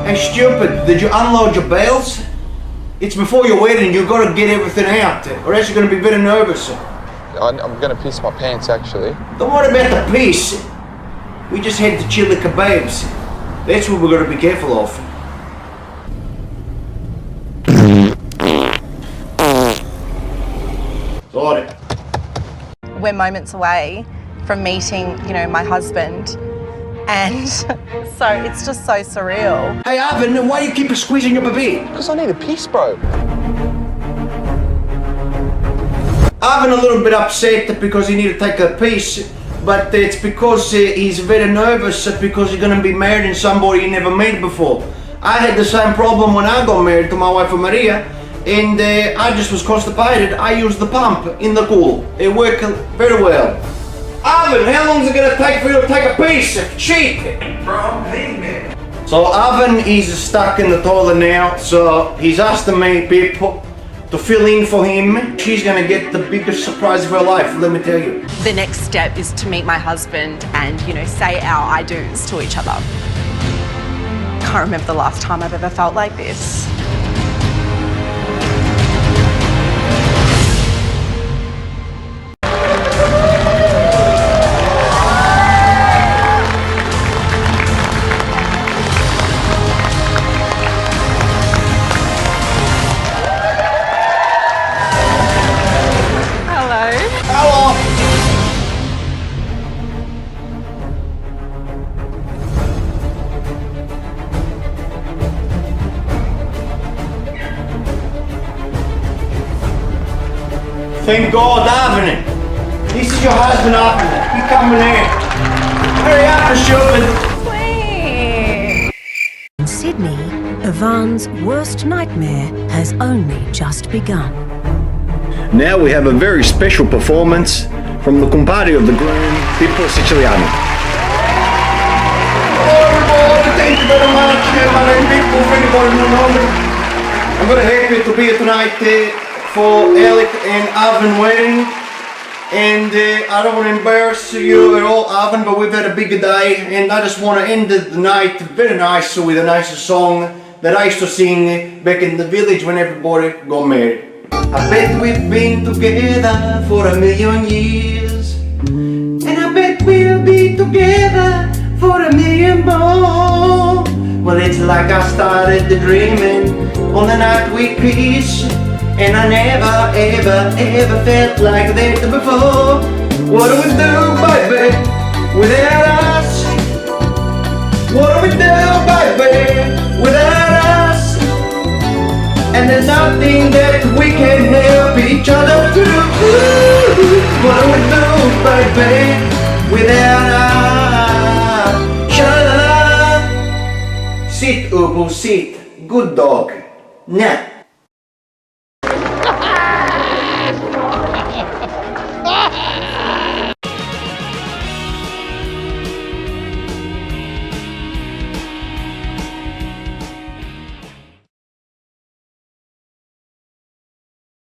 Hey stupid, did you unload your bales? It's before your wedding, you've got to get everything out, or else you're going to be very nervous. I'm going to piss my pants, actually. Don't worry about the piss. We just had the chili kebabs. That's what we're going to be careful of. Sorry. We're moments away from meeting, my husband. And so it's just so surreal. Hey Ivan, why do you keep squeezing up a bit? Because I need a piss, bro. Ivan a little bit upset because he need to take a piss, but it's because he's very nervous because he's gonna be married to somebody he never met before. I had the same problem when I got married to my wife Maria, and I just was constipated. I used the pump in the pool. It worked very well. Ivan, how long is it gonna take for you to take a piss? Cheat! So Ivan is stuck in the toilet now, so he's asking me, Pippo, to fill in for him. She's gonna get the biggest surprise of her life, let me tell you. The next step is to meet my husband and, say our I do's to each other. Can't remember the last time I've ever felt like this. Thank God, Ivan. This is your husband, Ivan. He coming in. Hurry up, stupid. In Sydney, Ivan's worst nightmare has only just begun. Now we have a very special performance from the compadre of the groom, Pippo Siciliano. Hello everybody, thank you very much. My name is Pippo, for anybody who knows me. I'm very happy to be here tonight for Alej and Ivan wedding. And I don't want to embarrass you at all, Ivan, but we've had a big day, and I just want to end the night very nice with a nice song that I used to sing back in the village when everybody got married. I bet we've been together for 1,000,000 years, and I bet we'll be together for 1,000,000 more. Well, it's like I started dreaming on the night we kissed, and I never, ever, ever felt like that before. What do we do, baby, without us? What do we do, baby, without us? And there's nothing that we can help each other to do. What do we do, baby, without us? Shut up. Sit, Ubu, sit. Good dog. Nah.